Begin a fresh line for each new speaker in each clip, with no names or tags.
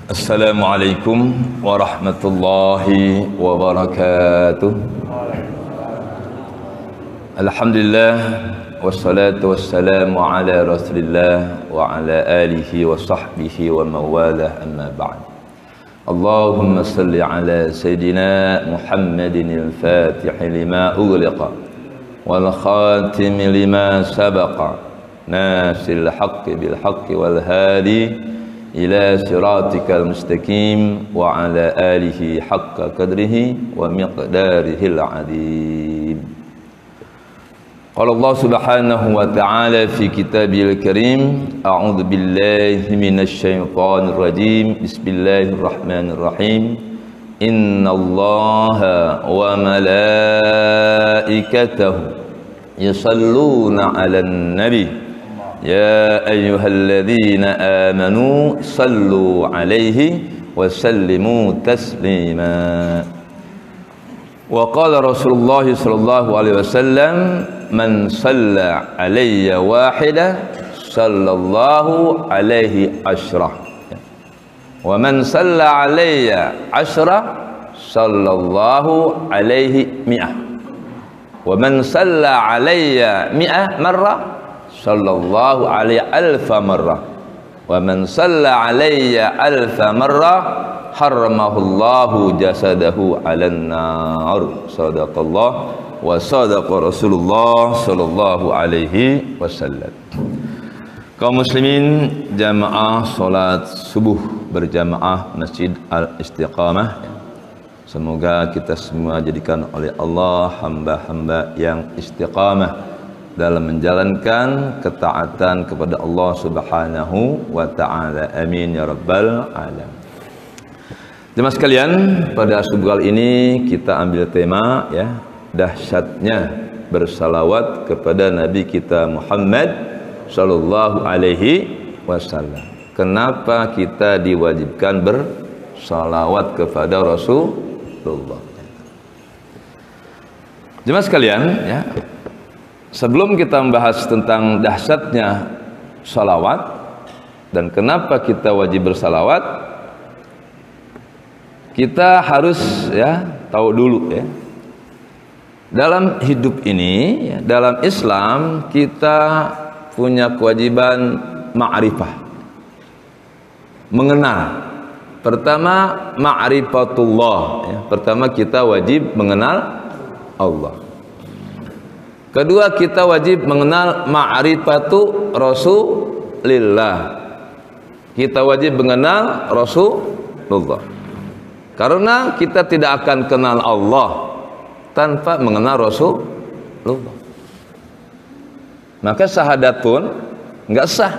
Assalamualaikum warahmatullahi wabarakatuh. Alhamdulillah wassalatu wassalamu ala Rasulillah wa ala alihi wa sahbihi wa mawalah, amma ba'd. Allahumma salli ala Sayyidina Muhammadin al-Fatih lima ughliqa wal khatim lima sabaqa nasil haqqi bil haqqi wal hadi ila siratikal mustaqim wa ala alihi haqqa qadrihi wa miqdarihil azim. Qala Allah subhanahu wa ta'ala fi kitabil karim, a'udzu billahi minasy syaithanir rajim, bismillahirrahmanirrahim. Innallaha wa malaikatahu yusalluna 'alan nabi ya ayyuhalladzina amanu sallu alaihi wa sallimu taslima. Wa qala Rasulullah sallallahu alaihi wasallam, man shalla alayya wahida sallallahu alaihi asyrah, wa man shalla alayya asyrah sallallahu alaihi mi'ah, wa man shalla alayya mi'ah marrah sallallahu alaihi alfa marrah, wa man shalla alayya alfa marrah harramahullahu jasadahu 'alan nar. Shadaqallah wa sadaqa Rasulullah sallallahu alaihi wasallam. Kaum muslimin, jamaah salat subuh berjamaah Masjid Al-Istiqamah, semoga kita semua jadikan oleh Allah hamba-hamba yang istiqamah dalam menjalankan ketaatan kepada Allah Subhanahu wa ta'ala. Amin ya rabbal alamin. Jemaah sekalian, pada subuh kali ini kita ambil tema, ya, dahsyatnya bersalawat kepada Nabi kita Muhammad sallallahu alaihi wasallam. Kenapa kita diwajibkan bersalawat kepada Rasulullah? Jemaah sekalian, ya, sebelum kita membahas tentang dahsyatnya salawat dan kenapa kita wajib bersalawat, kita harus, ya, tahu dulu, ya, dalam hidup ini, ya, dalam Islam kita punya kewajiban ma'rifah, mengenal. Pertama ma'rifatullah, ya, pertama kita wajib mengenal Allah. Kedua, kita wajib mengenal ma'rifatu Rasulillah. Kita wajib mengenal Rasulullah. Karena kita tidak akan kenal Allah tanpa mengenal Rasulullah. Maka syahadatun enggak sah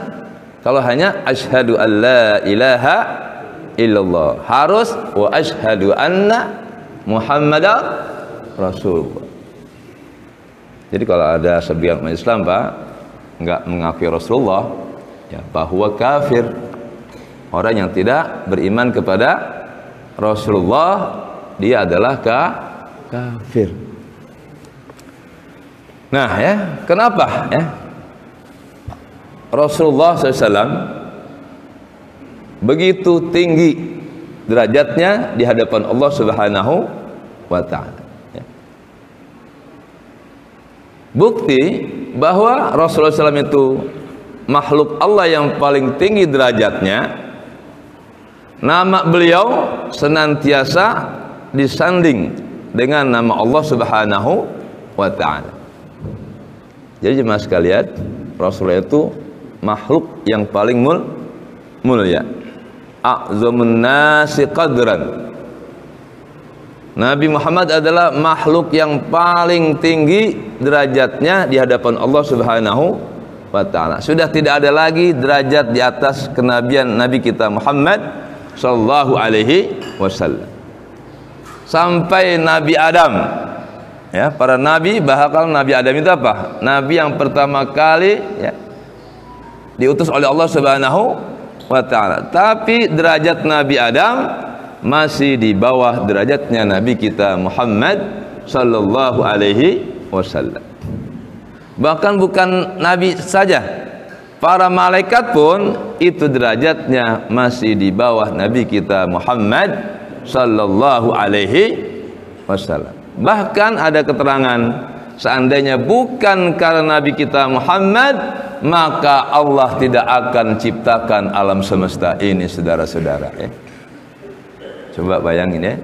kalau hanya asyhadu an la ilaha illallah. Harus wa asyhadu anna Muhammadar Rasulullah. Jadi kalau ada sebagian umat Islam, Pak, enggak mengakui Rasulullah, ya, bahwa kafir. Orang yang tidak beriman kepada Rasulullah, dia adalah kafir. Nah, ya, kenapa, ya, Rasulullah SAW begitu tinggi derajatnya di hadapan Allah Subhanahu wa ta'ala? Bukti bahwa Rasulullah SAW itu makhluk Allah yang paling tinggi derajatnya, nama beliau senantiasa disanding dengan nama Allah Subhanahu wa ta'ala. Jadi jemaah sekalian, Rasulullah itu makhluk yang paling mulia, a'zamun nasi qadran. Nabi Muhammad adalah makhluk yang paling tinggi derajatnya di hadapan Allah Subhanahu wa ta'ala. Sudah tidak ada lagi derajat di atas kenabian Nabi kita Muhammad sallallahu alaihi wasallam. Sampai Nabi Adam, ya, para nabi, bahkan Nabi Adam itu apa? Nabi yang pertama kali, ya, diutus oleh Allah Subhanahu wa ta'ala. Tapi derajat Nabi Adam masih di bawah derajatnya Nabi kita Muhammad sallallahu alaihi wasallam. Bahkan bukan Nabi saja, Para malaikat pun itu derajatnya masih di bawah Nabi kita Muhammad sallallahu alaihi wasallam. Bahkan ada keterangan, seandainya bukan karena Nabi kita Muhammad, maka Allah tidak akan ciptakan alam semesta ini, saudara-saudara. Coba bayangin ya.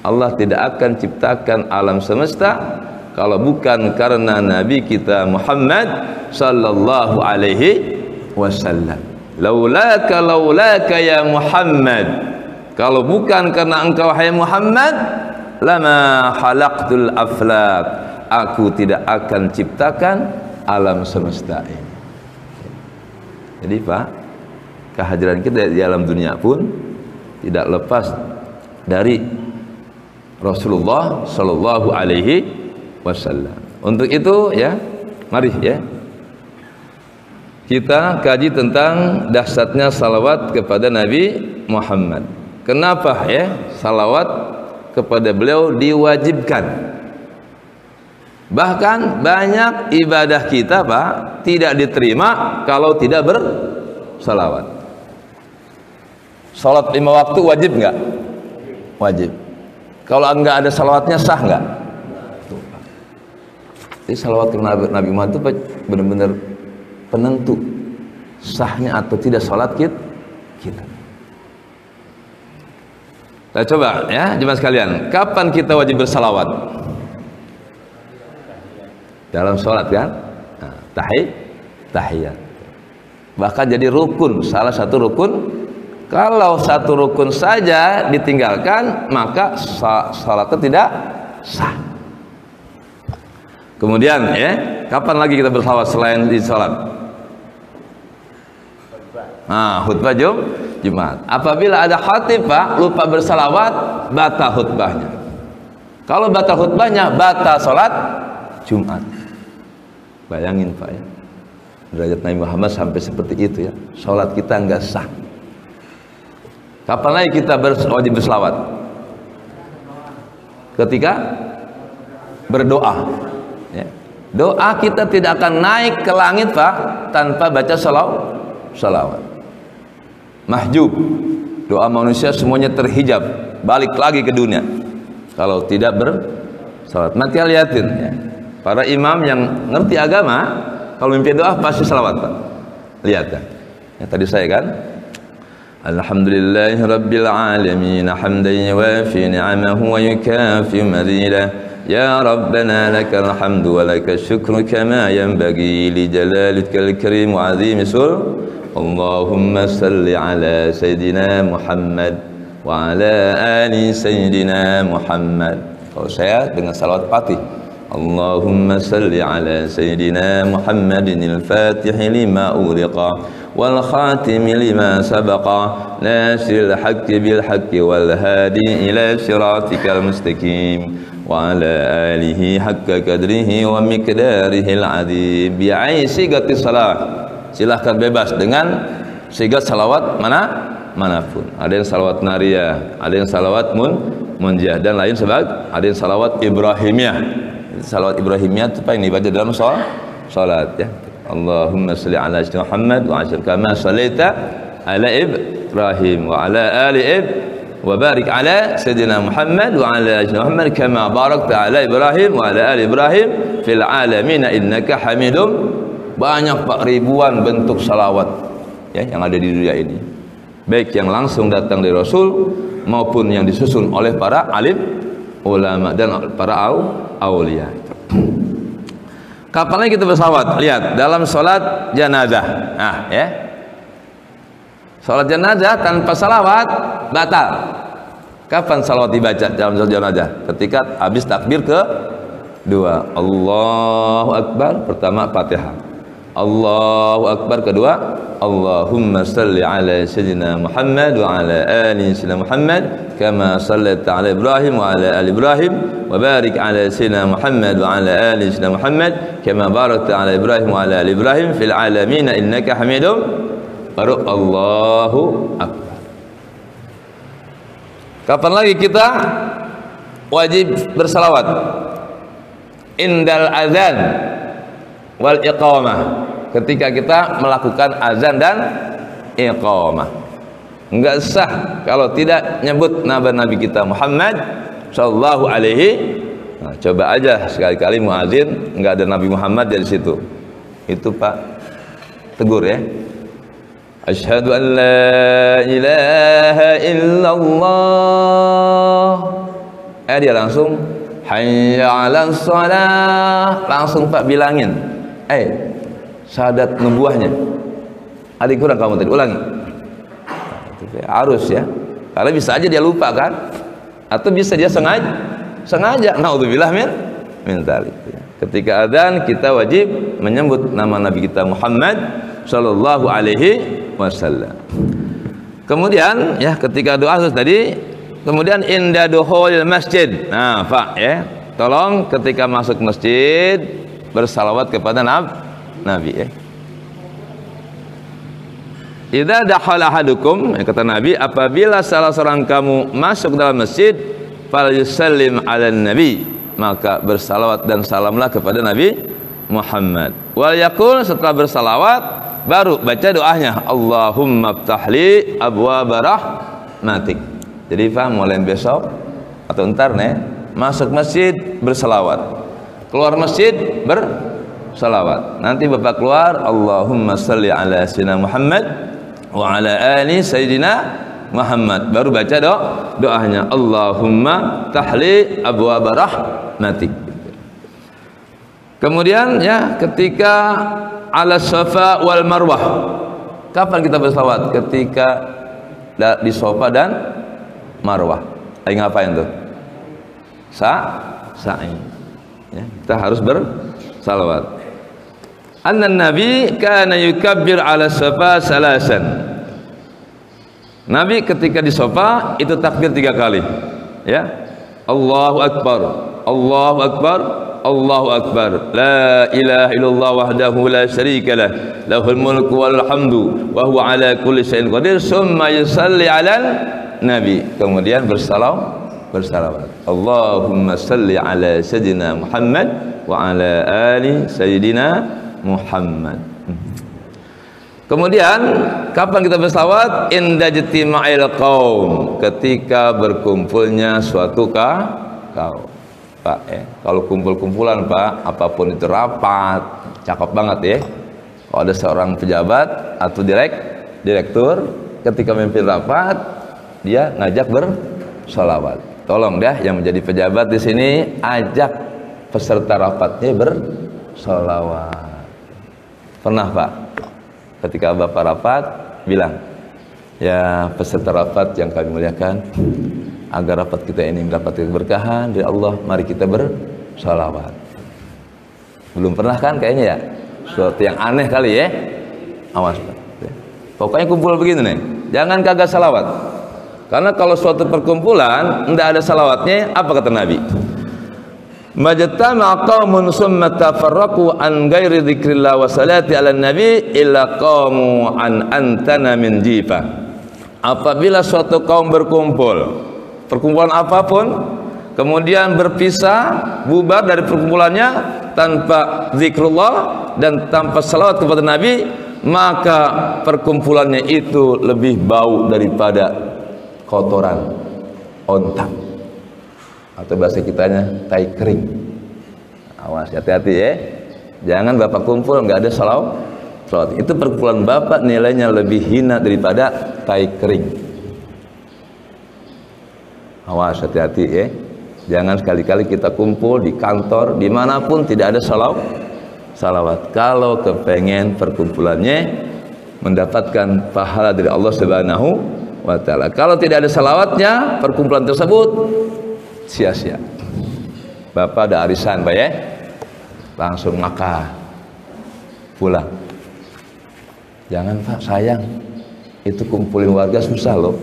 Allah tidak akan ciptakan alam semesta kalau bukan karena Nabi kita Muhammad sallallahu alaihi wasallam. Laulaka ya Muhammad, kalau bukan karena engkau hai Muhammad, lama khalaqtul aflaq, aku tidak akan ciptakan alam semesta ini. Jadi Pak, kehadiran kita di alam dunia pun tidak lepas dari Rasulullah sallallahu alaihi wasallam. Untuk itu ya, mari ya kita kaji tentang dahsyatnya salawat kepada Nabi Muhammad. Kenapa ya salawat kepada beliau diwajibkan? Bahkan banyak ibadah kita Pak tidak diterima kalau tidak bersalawat. Salat 5 waktu wajib nggak? Wajib. Kalau enggak ada salawatnya sah nggak? Jadi salawat kepada Nabi Muhammad itu benar-benar penentu sahnya atau tidak salat kita. Kita coba ya jemaah sekalian, kapan kita wajib bersalawat? Dalam salat kan? Nah, tahiyat. Bahkan jadi rukun, salah satu rukun. Kalau satu rukun saja ditinggalkan, maka salatnya tidak sah. Kemudian ya, kapan lagi kita bersalawat selain di salat? Khutbah Jumat. Apabila ada khatib Pak lupa bersalawat, batal khutbahnya. Kalau batal khutbahnya, batal salat Jumat. Bayangin Pak ya, derajat Nabi Muhammad sampai seperti itu ya. Salat kita enggak sah. Kapan lagi kita wajib berselawat? Ketika berdoa ya. Doa kita tidak akan naik ke langit Pak tanpa baca salawat. Mahjub, doa manusia semuanya terhijab, balik lagi ke dunia kalau tidak bersalawat. Nanti lihatin ya, para imam yang ngerti agama kalau mimpi doa pasti salawat Pak. Lihat ya, tadi saya kan, alhamdulillahi rabbil alamin hamdan yuwafi ni'amahu wa yukafi mazidah. Ya Rabbana lakal hamdu wa lakal syukru kama yanbaghi li jalalikal karim wa azimi sul. Allahumma salli ala Sayyidina Muhammad wa ala ali Sayyidina Muhammad. Kalau saya dengan salawat Fatih, Allahumma salli ala Sayyidina Muhammadin al-Fatih lima ughliqa wal khatim lima sabaqa nasiril haqqi bil haqqi wal hadi ila siratikal mustaqim wa ala alihi haqqa qadrihi wa miqdarihi al-azim. Bi'ai sigati salat, silahkan bebas dengan sigat salawat manapun. Ada yang salawat nariyah, ada yang salawat munjiah dan lain sebagainya. Ada yang salawat ibrahimiyah. Salawat ibrahimiyah itu apa yang dibaca dalam salat ya. Allahumma shalli ala sayyidina Muhammad wa ajal kama shallaita ala Ibrahim wa ala ali wa barik ala sayyidina Muhammad wa ala ali Muhammad kama barakta ala Ibrahim wa ala ali Ibrahim fil alamin innaka Hamidum. Banyak Pak, ribuan bentuk salawat ya yang ada di dunia ini, baik yang langsung datang dari Rasul maupun yang disusun oleh para alim ulama dan para aulia. Kapan lagi kita bersalawat? Lihat dalam salat janazah. Nah ya, salat janazah tanpa salawat batal. Kapan salawat dibaca dalam salat janazah? Ketika habis takbir kedua, Allahu Akbar, pertama Fatihah, Allahu Akbar kedua, Allahumma salli ala sayyidina Muhammad wa ala ali sayyidina Muhammad kama sallaita ala Ibrahim wa ala ali Ibrahim wa barik ala sayyidina Muhammad wa ala ali sayyidina Muhammad kama barakta ala Ibrahim wa ala ali Ibrahim fil alamin innaka Hamidum. Baru Allahu Akbar. Kapan lagi kita wajib bersalawat? Indal adzan wal iqamah. ketika kita melakukan azan dan iqamah. Enggak sah kalau tidak nyebut nama Nabi kita Muhammad sallallahu alaihi. Nah, coba aja sekali-kali muazin enggak ada Nabi Muhammad dari situ. Itu Pak, tegur ya. Asyhadu an la ilaha illallah. Dia langsung hayya 'alas shalah. Langsung Pak bilangin. Syahadat nubuahnya. Ada kurang kamu tadi, ulangi. Harus ya. Karena bisa aja dia lupa kan? Atau bisa dia sengaja. Naudzubillah min dzalik. Ketika adzan kita wajib menyebut nama Nabi kita Muhammad sallallahu alaihi wasallam. Kemudian ya ketika doa tadi, kemudian inda dukhulil masjid. Nah, Pak ya, tolong ketika masuk masjid bersalawat kepada Nabi ya. Idza dakhala ahadukum, kata Nabi, apabila salah seorang kamu masuk dalam masjid, falyusallim 'alan nabi, maka bersalawat dan salamlah kepada Nabi Muhammad. Wal yaqul, setelah bersalawat baru baca doanya, Allahumma ftahli abwaaba rahmatik. Jadi Pak, mulai besok atau ntar nih masuk masjid bersalawat, keluar masjid bersalawat. Nanti Bapak keluar, Allahumma shalli ala sayyidina Muhammad wa ala ali sayyidina Muhammad, baru baca doanya, Allahumma tahli abwaaba rahmatik. Kemudian ya ketika ala safa wal marwah, kapan kita bersalawat? Ketika di safa dan marwah. Lagi ngapain tuh? Sa'i ya, kita harus bersalawat. Anna Nabi kana yukabbir ala safa salasan. Nabi ketika di safa itu takbir 3 kali. Ya. Allahu akbar. Allahu akbar. Allahu akbar. La ilaha illallah wahdahu la syarika lah. Lahul mulku wal hamdu wa huwa ala kulli syai'in qadir. Summa yusalli 'alan nabi. Kemudian bersalawat. Allahumma salli ala sayyidina Muhammad wa ala ali sayyidina Muhammad. Kemudian kapan kita bersalawat? Inda jitima'il qaum, ketika berkumpulnya suatu kaum. Pak kalau kumpul-kumpulan Pak, apapun itu rapat, cakep banget ya. Kalau ada seorang pejabat atau direktur ketika memimpin rapat, dia ngajak bersalawat. Tolong dah yang menjadi pejabat di sini ajak peserta rapatnya bersalawat. Pernah Pak, ketika Bapak rapat bilang, ya peserta rapat yang kami muliakan, agar rapat kita ini mendapat keberkahan dari Allah, mari kita bersalawat. Belum pernah kan kayaknya ya? Suatu yang aneh kali ya. Awas Pak. Pokoknya kumpul begini nih, jangan kagak salawat. Karena kalau suatu perkumpulan tidak ada salawatnya, apa kata Nabi? Majtama'a qaumun summa tafarraqu an ghairi dzikrillah wa salati 'alan nabi illa qamu an antana min jifa. Apabila suatu kaum berkumpul, perkumpulan apapun, kemudian berpisah, bubar dari perkumpulannya tanpa zikrullah dan tanpa salawat kepada Nabi, maka perkumpulannya itu lebih bau daripada kotoran onta, atau bahasa kitanya tai kering. Awas, hati-hati ya, jangan Bapak kumpul nggak ada salawat. Itu perkumpulan Bapak nilainya lebih hina daripada tai kering. Awas, hati-hati ya, jangan sekali-kali kita kumpul di kantor dimanapun tidak ada salawat. Kalau kepengen perkumpulannya mendapatkan pahala dari Allah Subhanahu wa ta'ala, kalau tidak ada salawatnya, perkumpulan tersebut sia-sia. Bapak ada arisan Pak ya, langsung makan pulang. Jangan Pak, sayang, itu kumpulin warga susah loh,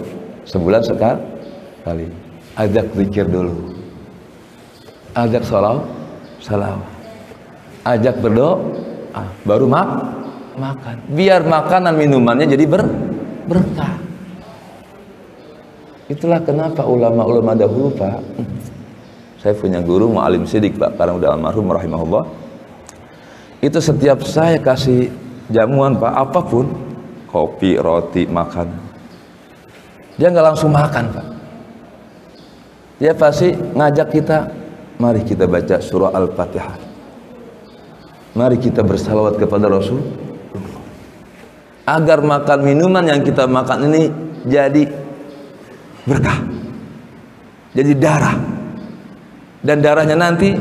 sebulan sekali. Ajak zikir dulu, ajak salawat, ajak berdoa, baru makan. Biar makanan minumannya jadi berkah. Itulah kenapa ulama-ulama dahulu Pak. Saya punya guru Mu'alim Sidik Pak, sekarang udah almarhum rahimahullah. Itu setiap saya kasih jamuan Pak, apapun, kopi, roti, makanan, dia nggak langsung makan Pak. Dia pasti ngajak kita, mari kita baca surah Al-Fatihah, mari kita bersalawat kepada Rasul, agar makan minuman yang kita makan ini jadi berkah, jadi darah, dan darahnya nanti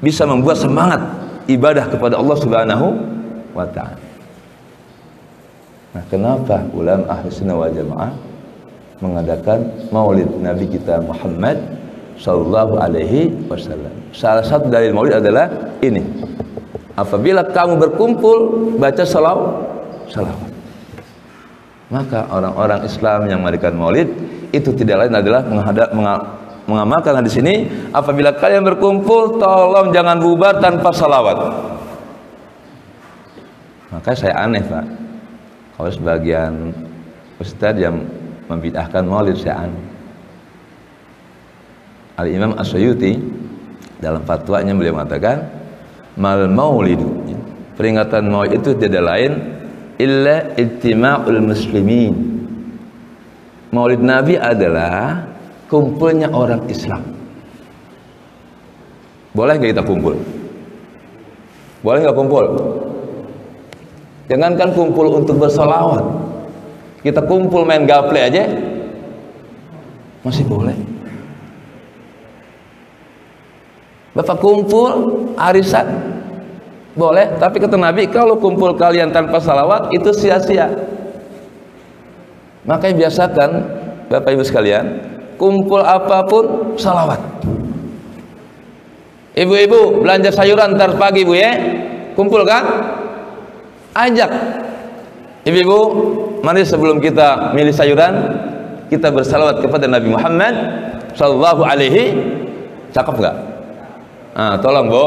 bisa membuat semangat ibadah kepada Allah Subhanahu wa ta'ala. Nah, kenapa ulama ahli sunnah wal jamaah mengadakan maulid Nabi kita Muhammad sallallahu alaihi wasallam? Salah satu dalil maulid adalah ini: apabila kamu berkumpul baca salawat, maka orang-orang Islam yang mengadakan maulid itu tidak lain adalah mengamalkan hadis ini. Apabila kalian berkumpul, tolong jangan bubar tanpa salawat. Maka saya aneh Pak, kalau sebagian ustadz yang membid'ahkan maulid, saya aneh. Al-Imam As-Suyuti dalam fatwanya beliau mengatakan, mal maulidu, peringatan maulid itu tidak lain illa ijtima'ul muslimin. Maulid Nabi adalah kumpulnya orang Islam. Boleh nggak kita kumpul? Boleh nggak kumpul? Jangankan kumpul untuk bersolawat, kita kumpul main gaple aja masih boleh. Bapak kumpul arisan boleh, tapi kata Nabi, kalau kumpul kalian tanpa salawat itu sia-sia. Makanya biasakan Bapak Ibu sekalian, kumpul apapun salawat. Ibu-ibu belanja sayuran ntar pagi Bu ya, kumpul kan? Ajak ibu-ibu, mari sebelum kita milih sayuran, kita bersalawat kepada Nabi Muhammad sallallahu alaihi. Cakep nggak? Ah, tolong Bu,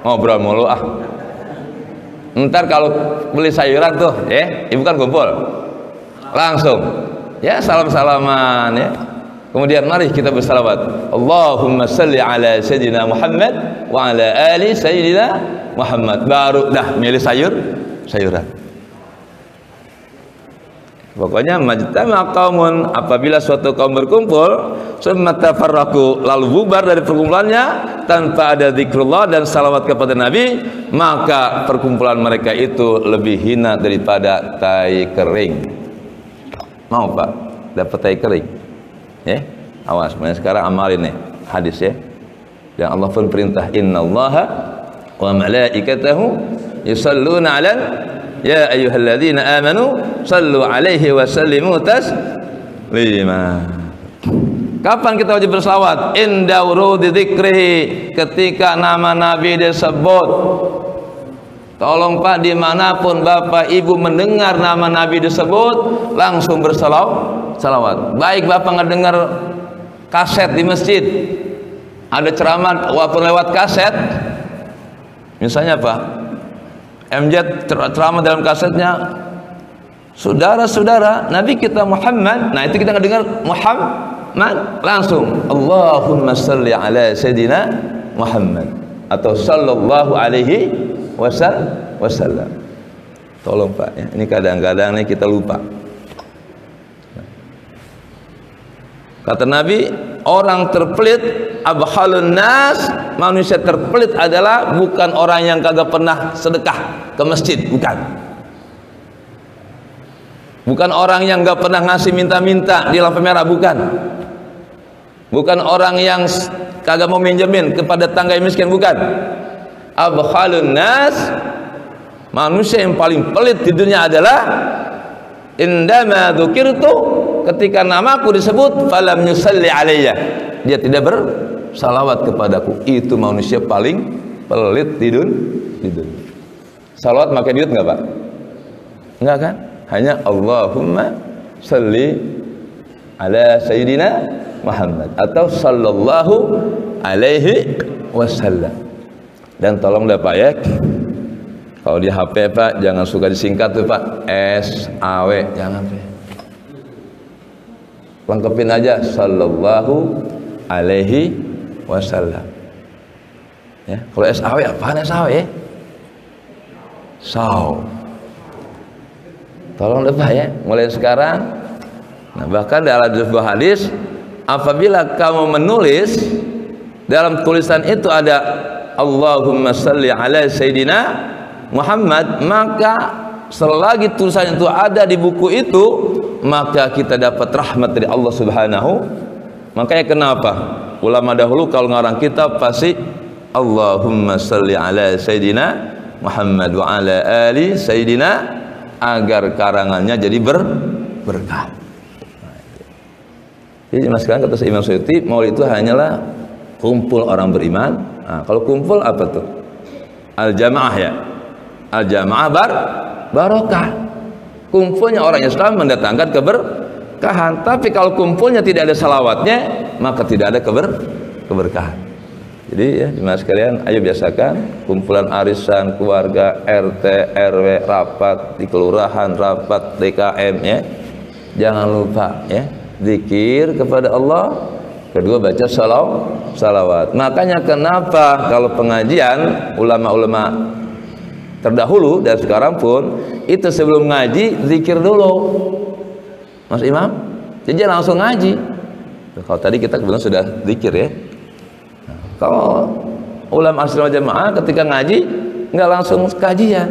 ngobrol mulu ah. Ntar kalau beli sayuran tuh, ibu kan kumpul, langsung, ya salam-salaman ya. Kemudian mari kita bersalawat. Allahumma salli ala Sayyidina Muhammad wa ala ali Sayyidina Muhammad. Baru dah milih sayuran. Pokoknya majtama qaumun, apabila suatu kaum berkumpul, summa tafarraqu, lalu bubar dari perkumpulannya tanpa ada zikrullah dan salawat kepada Nabi, maka perkumpulan mereka itu lebih hina daripada tai kering. Mau Pak dapat tai kering? Ya, awas, sekarang amalin nih hadis ya. Dan Allah pun perintah, innallaha wa malaikatahu yusalluna 'alan ya ayyuhalladzina amanu sallu 'alaihi wa sallimu taslima. Kapan kita wajib berselawat? Inda wurudi dzikrihi, ketika nama Nabi disebut. Tolong Pak, dimanapun Bapak Ibu mendengar nama Nabi disebut, langsung bersalawat. Baik Bapak ngedengar kaset di masjid, ada ceramah walaupun lewat kaset, misalnya Pak MJ ceramah dalam kasetnya, saudara-saudara Nabi kita Muhammad, nah itu kita ngedengar Muhammad, langsung Allahumma salli ala Sayyidina Muhammad atau sallallahu alaihi wasallam. Tolong Pak ya, ini kadang-kadang nih kita lupa. Kata Nabi, orang terpelit abhalun nas, manusia terpelit adalah bukan orang yang kagak pernah sedekah ke masjid, bukan orang yang gak pernah ngasih minta-minta di lampu merah, bukan orang yang kagak mau minjemin kepada tangga yang miskin, bukan. Abhalun nas, manusia yang paling pelit di dunia adalah indama dzukirtu, ketika namaku disebut falam yusalli alayya, dia tidak bersalawat kepadaku. Itu manusia paling pelit di dunia. Salawat pakai duit nggak Pak? Enggak kan? Hanya Allahumma salli ala Sayyidina Muhammad atau sallallahu alaihi wasallam. Dan tolong dah Pak ya, kalau di HP Pak jangan suka disingkat tuh Pak, SAW, jangan Pak. Lengkapin aja sallallahu alaihi wasallam. Ya, kalau SAW apaan SAW ya? Saw. Tolong deh Pak ya, mulai sekarang. Nah, bahkan dalam sebuah hadis, apabila kamu menulis, dalam tulisan itu ada Allahumma salli ala Sayyidina Muhammad, maka selagi tulisan itu ada di buku itu, maka kita dapat rahmat dari Allah Subhanahu. Makanya kenapa ulama dahulu kalau ngarang kitab pasti Allahumma salli ala Sayyidina Muhammad wa ala ali Sayyidina, agar karangannya jadi berkah. Jadi mas sekarang kata Imam Suyuti, maulid itu hanyalah kumpul orang beriman. Nah, kalau kumpul apa tuh? Al-jamaah ya. Al-jamaah barokah. Kumpulnya orang Islam mendatangkan keberkahan. Tapi kalau kumpulnya tidak ada salawatnya, maka tidak ada keberkahan. Jadi ya jemaah sekalian, ayo biasakan kumpulan arisan, keluarga, RT, RW, rapat di kelurahan, rapat DKM ya. Jangan lupa ya, zikir kepada Allah, kedua baca salawat. Makanya kenapa kalau pengajian ulama-ulama terdahulu dan sekarang pun itu sebelum ngaji zikir dulu, Mas Imam. Jadi langsung ngaji. Kalau tadi kita kebetulan sudah zikir ya. Kalau ulama asal jamaah ketika ngaji nggak langsung kajian,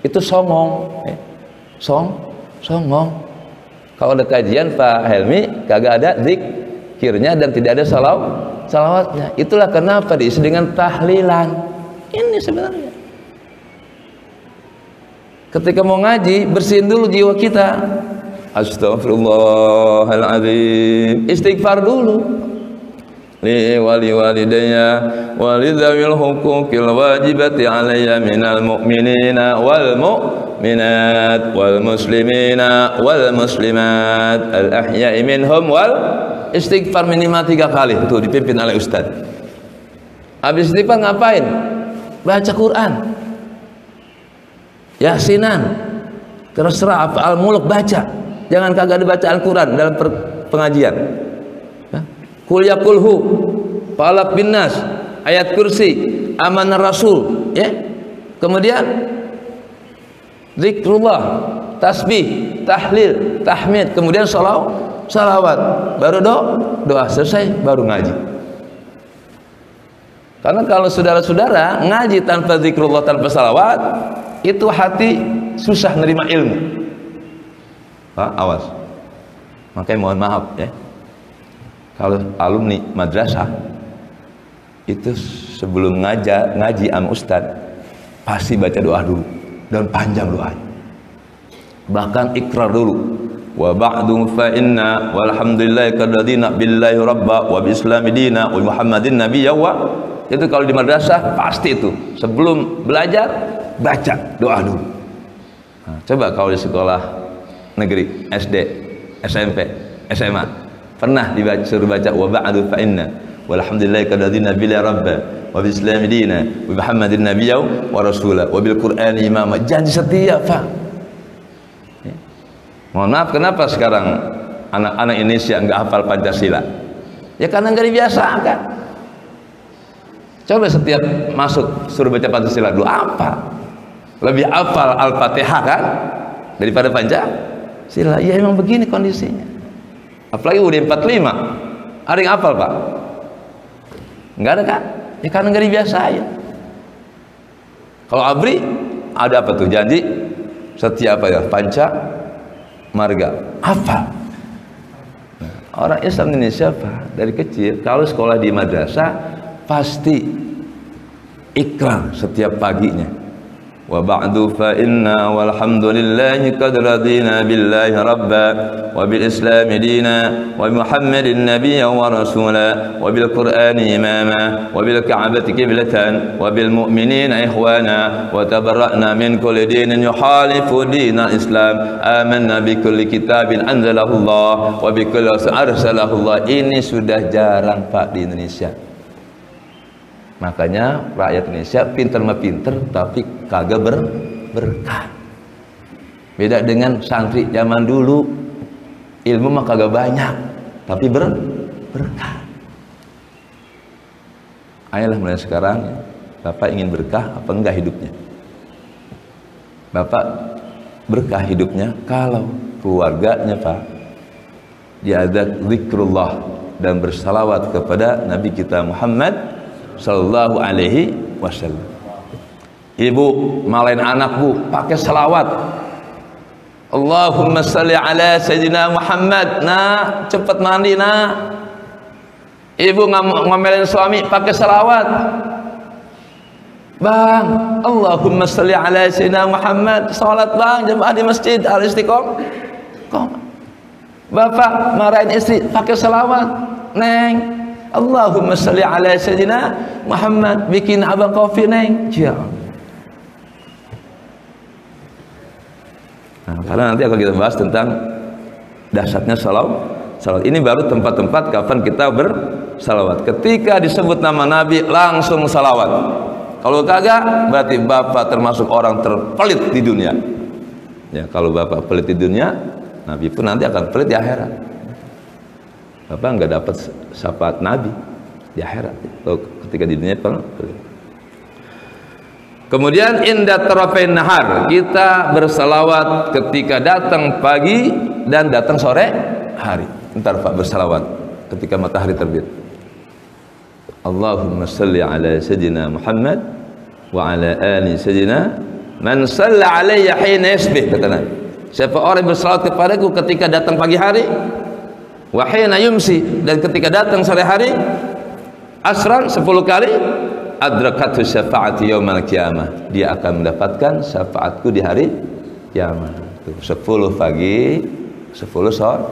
itu songong, ya. Songong. Kalau ada kajian Pak Helmi kagak ada zikirnya dan tidak ada salawatnya. Itulah kenapa diisi dengan tahlilan. Ini sebenarnya. Ketika mau ngaji bersihin dulu jiwa kita. Astaghfirullahaladzim. Istighfar dulu. Li wali walidayya walidawil huquqil wajibati alayya minal mu'minina wal mu'minat wal muslimina wal muslimat al ahya'i minhum wal istighfar minimal 3 kali. Itu dipimpin oleh Ustaz. Habis istighfar ngapain? Baca Quran, Yasinan, terserah apa al-mulk baca. Jangan kagak dibaca Al-Quran dalam pengajian. Qul ya kulhu, falaq bin nas, ayat kursi, amanah rasul, ya. Kemudian zikrullah, tasbih, tahlil, tahmid, kemudian salawat, baru doa selesai, baru ngaji. Karena kalau saudara-saudara ngaji tanpa zikrullah, tanpa salawat, itu hati susah nerima ilmu. Pak, awas. Makanya mohon maaf ya. Kalau alumni madrasah itu sebelum ngaji sama ustad pasti baca doa dulu dan panjang doanya, bahkan ikrar dulu. Wa ba'du fa inna walhamdulillahi kadadina billahi rabba wa biislami dina wa muhammadin nabiyya wa. Itu kalau di madrasah pasti itu sebelum belajar baca doa dulu. Nah, coba kalau di sekolah negeri SD, SMP, SMA pernah suruh baca wa ba'du fa inna walhamdulillahi kadadina billahi rabba wa biislami dina wa muhammadin nabiyya wa rasula wa bil qur'ani imama. Janji setia Pak ya. Mohon maaf, kenapa sekarang anak-anak Indonesia enggak hafal Pancasila? Ya karena enggak dibiasakan. Coba setiap masuk suruh baca Pancasila dulu apa? Lebih hafal Al-Fatihah kan daripada Pancasila. Ya emang begini kondisinya. Apalagi UUD 45 ada yang hafal Pak? Enggak ada kan? Ya karena enggak dibiasain. Kalau ABRI ada apa tuh? Janji setia apa ya? Panca marga hafal. Nah, orang Islam Indonesia Pak dari kecil kalau sekolah di madrasah pasti ikrar setiap paginya. Wa ba'du fa inna walhamdulillahi qad radina billahi rabba wa bil islami dina wa muhammadin nabiyya wa rasula wa bil qur'ani imama wa bil ka'bati qiblatan wa bil mu'minina ikhwana wa tabarra'na min kulli dinin yuhalifu dinal islam amanna bi kulli kitabin anzalahu Allah wa bi kulli arsalahu Allah. Ini sudah jarang Pak di Indonesia. Makanya rakyat Indonesia pinter mah pinter tapi kagak berkah. Beda dengan santri zaman dulu, ilmu mah kagak banyak tapi berkah. Ayolah mulai sekarang Bapak ingin berkah apa enggak hidupnya? Bapak berkah hidupnya kalau keluarganya Pak diadat zikrullah dan bersalawat kepada Nabi kita Muhammad sallallahu alaihi wasallam. Ibu malain anak Bu pakai salawat, Allahumma salli ala sayyidina Muhammad. Nah, cepat mandi nah. Ibu ngomelin suami pakai salawat, Bang, Allahumma salli ala sayyidina Muhammad. Salat Bang, jemaah di masjid Al Istiqomah. Bapak marahin istri pakai salawat, Neng, Allahumma salli ala sayyidina Muhammad. Bikin abang kopi Neng. Ya. Nah, karena nanti akan kita bahas tentang dahsyatnya salawat. Ini baru tempat-tempat kapan kita bersalawat. Ketika disebut nama Nabi langsung salawat. Kalau kagak berarti Bapak termasuk orang terpelit di dunia. Ya, kalau Bapak pelit di dunia, Nabi pun nanti akan pelit di akhirat. Bapak nggak dapat syafaat Nabi di akhirat. Ketika di dunia pelit. Kemudian inda tarafain nahar, kita bersalawat ketika datang pagi dan datang sore hari. Ntar Pak bersalawat ketika matahari terbit. Allahumma salli ala sayyidina Muhammad wa ala ali sayyidina man salla alayya hina yasbih, kata Nabi. Siapa orang yang bersalawat kepadaku ketika datang pagi hari, wa hina yumsi, dan ketika datang sore hari, asran 10 kali, adrakatu syafaati yaumal qiyamah, dia akan mendapatkan syafaatku di hari kiamat. 10 pagi, 10 sore.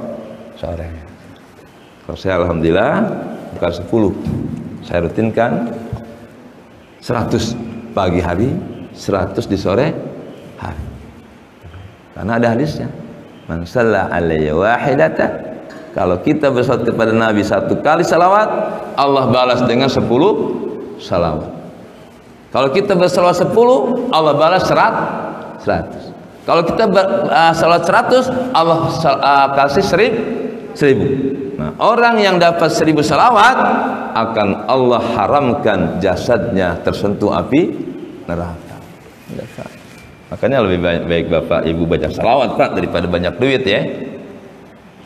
Kalau saya alhamdulillah bukan 10, saya rutinkan 100 pagi hari, 100 di sore hari. Karena ada hadisnya, man shalla alayya wahidatan, kalau kita bersalawat kepada Nabi 1 kali salawat, Allah balas dengan 10 salawat. Kalau kita bersalawat 10, Allah balas 100. Kalau kita salawat 100, Allah kasih 1000. Nah, orang yang dapat 1000 salawat akan Allah haramkan jasadnya tersentuh api neraka. Makanya lebih baik Bapak Ibu baca salawat Pak daripada banyak duit ya.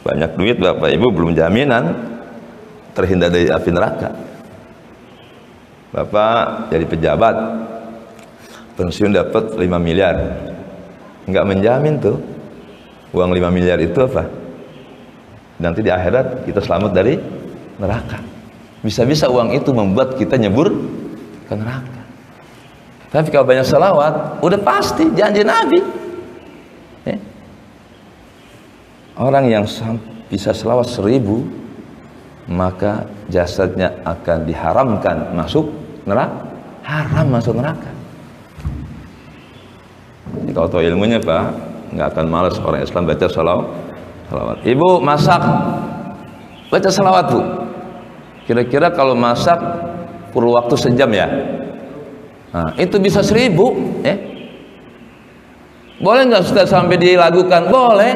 Banyak duit Bapak Ibu belum jaminan terhindar dari api neraka. Bapak jadi pejabat, pensiun dapat 5 miliar, nggak menjamin tuh uang 5 miliar itu apa nanti di akhirat kita selamat dari neraka. Bisa-bisa uang itu membuat kita nyebur ke neraka. Tapi kalau banyak salawat, udah pasti janji Nabi. Orang yang bisa salawat 1000, maka jasadnya akan diharamkan masuk neraka. Haram masuk neraka. Jadi kalau tahu ilmunya Pak, nggak akan malas orang Islam baca salawat. Ibu masak, baca salawat Bu. Kira-kira kalau masak perlu waktu sejam ya. Nah, itu bisa 1000 ya. Boleh nggak Ustaz sampai dilagukan? Boleh.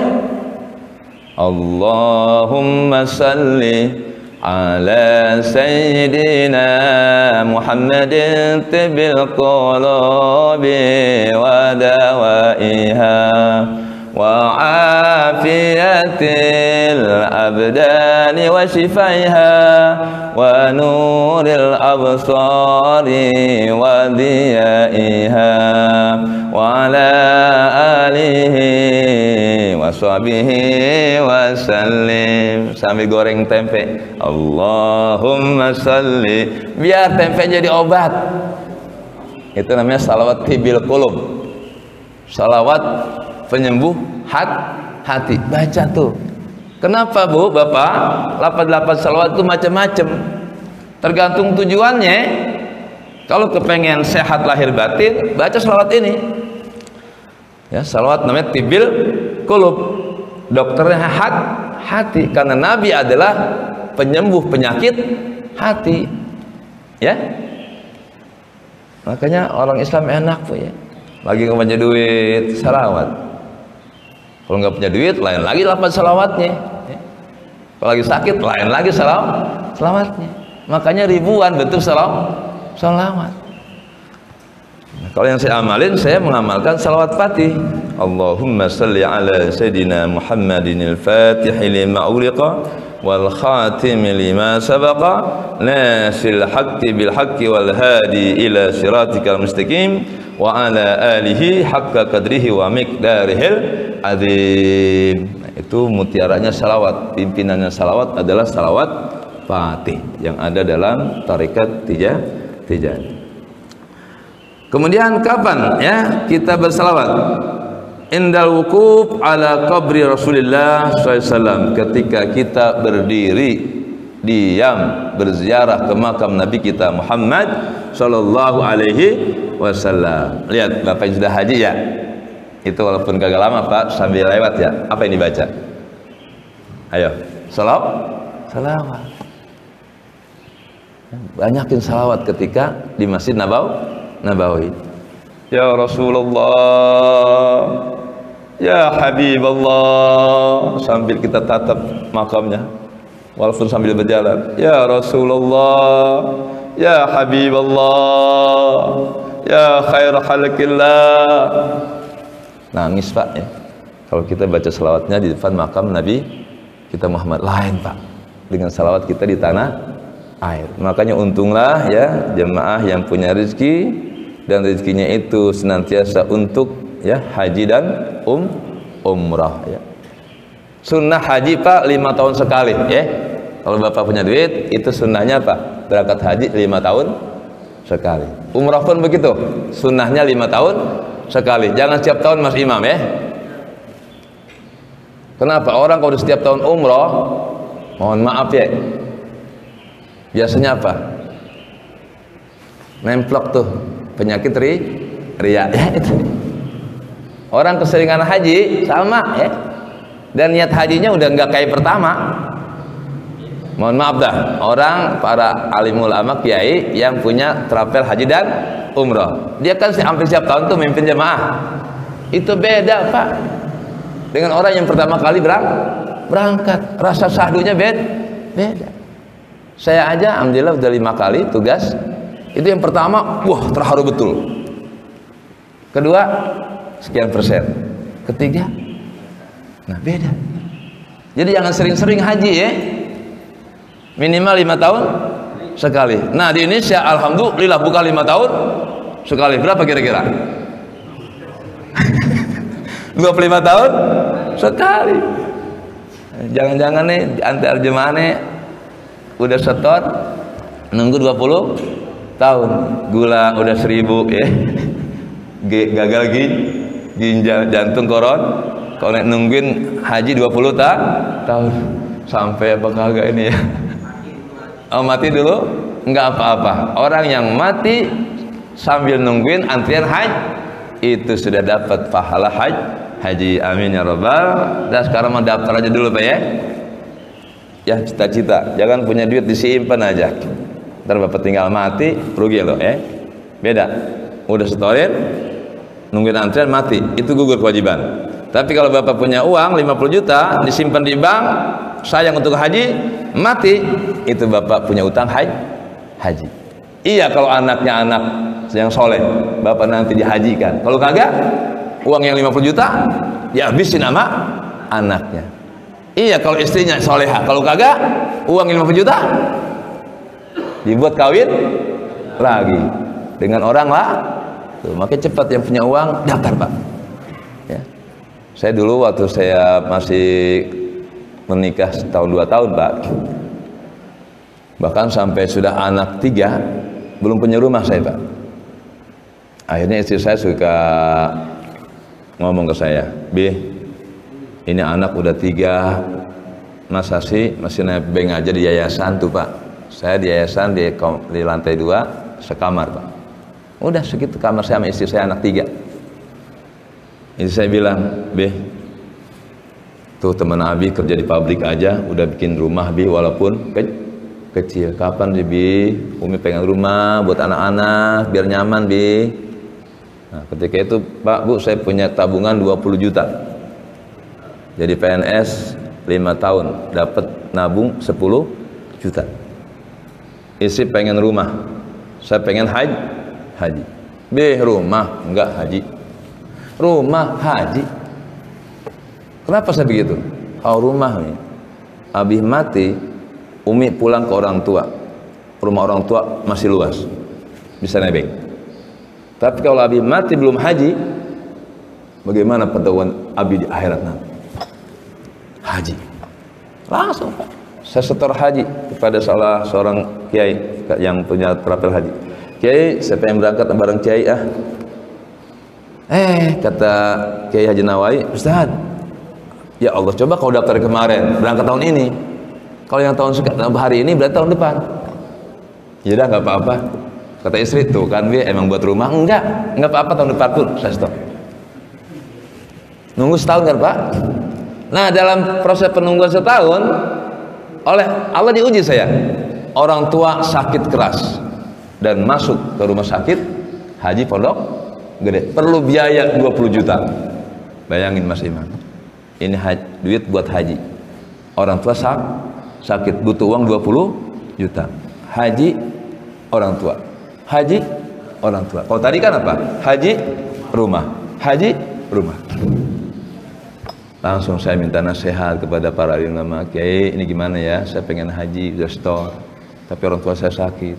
Allahumma salli ala sayyidina Muhammadin tibil qulubi wa dawaiha wa afiyatil abdani wa shifaiha wa nuril absari wa diyaiha wa ala alihi wa sahbihi wa sallim. Sambil goreng tempe, Allahumma salli, biar tempe jadi obat. Itu namanya salawat tibil qulub, salawat penyembuh hati. Baca tuh. Kenapa Bu, Bapak? 88 salawat itu macam-macam, tergantung tujuannya. Kalau kepengen sehat lahir batin, baca salawat ini ya. Salawat namanya tibil qulub, dokternya hati, karena Nabi adalah penyembuh penyakit hati ya. Makanya orang Islam enak Bu ya, lagi nggak punya duit salawat. Kalau nggak punya duit, lain lagi 8 salawatnya ya. Kalau lagi sakit, lain lagi salawatnya. Makanya ribuan bentuk salawat. Kalau yang saya amalin, saya mengamalkan salawat Fatih. Allahumma salli ala Sayyidina Muhammadin al-Fatih lima uliqa wal khatim lima sabaqa nasil haqqi bil haqqi wal hadi ila siratikal mustaqim wa ala alihi haqqa qadrihi wa miqdarihil azim. Itu mutiaranya salawat. Pimpinannya salawat adalah salawat Fatih yang ada dalam tarekat Tijaniyah. Kemudian kapan ya kita bersalawat? Indal wukuf ala qabri Rasulullah SAW, ketika kita berdiri diam berziarah ke makam Nabi kita Muhammad sallallahu alaihi wasallam. Lihat Bapak yang sudah haji ya, itu walaupun kagak lama Pak, sambil lewat ya, apa yang dibaca? Ayo, salawat. Banyakin salawat ketika di Masjid Nabawi. Ya Rasulullah, ya Habiballah, sambil kita tatap makamnya walaupun sambil berjalan. Ya Rasulullah, ya Habiballah, ya khair khalqillah. Nangis Pak ya kalau kita baca salawatnya di depan makam Nabi kita Muhammad. Lain Pak dengan salawat kita di tanah air. Makanya untunglah ya jemaah yang punya rezeki dan rezekinya itu senantiasa untuk ya haji dan umrah ya. Sunnah haji Pak 5 tahun sekali ya. Kalau Bapak punya duit itu sunnahnya Pak berangkat haji 5 tahun sekali. Umrah pun begitu, sunnahnya 5 tahun sekali. Jangan setiap tahun Mas Imam ya. Kenapa? Orang kalau setiap tahun umrah, mohon maaf ya, biasanya apa? Nemplok tuh penyakit ria ya itu. Orang keseringan haji sama ya, dan niat hajinya udah nggak kayak pertama. Mohon maaf dah, orang para alim ulama kiai yang punya travel haji dan umrah, dia kan hampir setiap tahun tuh memimpin jemaah. Itu beda Pak dengan orang yang pertama kali berangkat, rasa sahdunya beda. Saya aja alhamdulillah udah 5 kali tugas. Itu yang pertama, wah terharu betul. Kedua, sekian persen. Ketiga, nah beda. Jadi jangan sering-sering haji ya. Minimal 5 tahun sekali. Nah di Indonesia alhamdulillah bukan 5 tahun sekali. Berapa kira-kira? 25 tahun sekali. Jangan-jangan nih antar jemaah nih udah setor nunggu 20 tahun, gula udah 1000 ya, gagal ginjal jantung koron, kalau nungguin haji 20 tahun sampai apa kagak ini ya. Oh mati dulu nggak apa-apa. Orang yang mati sambil nungguin antrian haji itu sudah dapat pahala haji. Amin ya robbal. Dan sekarang mau daftar aja dulu Pak ya. Ya cita-cita, jangan punya duit disimpan aja. Ntar Bapak tinggal mati, rugi loh ya. Beda. Udah setorin, nungguin antrian mati, itu gugur kewajiban. Tapi kalau Bapak punya uang 50 juta disimpan di bank, sayang untuk haji, mati, itu Bapak punya utang haji. Iya kalau anaknya anak yang soleh, Bapak nanti dihajikan. Kalau kagak, uang yang 50 juta dihabisin sama anaknya. Iya kalau istrinya soleha, kalau kagak, uang 50 juta dibuat kawin lagi dengan orang lah. Tuh, makanya cepat yang punya uang daftar Pak ya. Saya dulu waktu saya masih menikah setahun 2 tahun Pak, bahkan sampai sudah anak 3 belum punya rumah saya Pak. Akhirnya istri saya suka ngomong ke saya, "Bi, ini anak udah 3, masa sih masih nebeng aja di yayasan tuh Pak." Saya di yayasan di lantai 2 sekamar Pak. Udah segitu kamar saya sama istri saya anak 3. Istri saya bilang, "Beh, tuh teman Abi kerja di pabrik aja udah bikin rumah Bi walaupun kecil. Kapan sih Bi? Umi pengen rumah buat anak-anak biar nyaman Bi." Nah, ketika itu Pak Bu saya punya tabungan 20 juta. Jadi PNS 5 tahun dapat nabung 10 juta. Istri pengen rumah, saya pengen haji. B. Rumah, enggak haji. Rumah, haji. Kenapa saya begitu? Kalau rumah nih, habis mati, Umi pulang ke orang tua. Rumah orang tua masih luas, bisa nebeng. Tapi kalau habis mati belum haji, bagaimana pertemuan Abi di akhirat nanti? Haji. Langsung Pak. Saya setor haji kepada salah seorang kiai yang punya travel haji. Kiai, saya pengen berangkat bareng kiai ah. Kata Kiai Haji Nawawi, Ustaz, ya Allah, coba kau daftar kemarin, berangkat tahun ini. Kalau yang hari ini berarti tahun depan. Ya udah, nggak apa-apa. Kata istri, tuh kan dia emang buat rumah. Enggak apa-apa, tahun depan pun saya stop. Nunggu setahun kan Pak? Nah, dalam proses penungguan setahun, oleh Allah diuji saya. Orang tua sakit keras dan masuk ke rumah sakit haji pondok gede, perlu biaya 20 juta. Bayangin Mas Imam, ini duit buat haji. Orang tua sakit, butuh uang 20 juta. Haji orang tua, haji orang tua. Kalau tadi kan apa? Haji rumah, haji rumah. Langsung saya minta nasihat kepada para ulama, Kiai, ini gimana ya? Saya pengen haji, udah store, tapi orang tua saya sakit.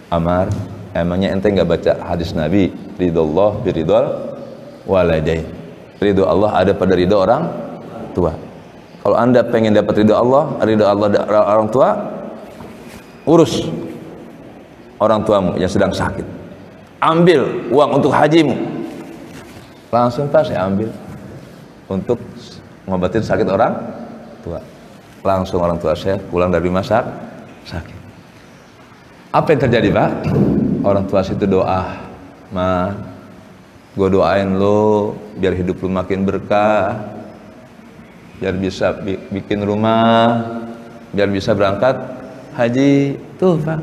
Amar, emangnya ente nggak baca hadis Nabi, ridho biridhol walidain. Ridho Allah ada pada ridho orang tua. Kalau anda pengen dapat ridho Allah orang tua, urus orang tuamu yang sedang sakit. Ambil uang untuk hajimu. Langsung Pak saya ambil untuk ngobatin sakit orang tua. Langsung orang tua saya pulang dari rumah sakit. Apa yang terjadi Pak? Orang tua situ doa, Ma, gue doain lo biar hidup lo makin berkah, biar bisa bikin rumah, biar bisa berangkat haji. Tuh Pak,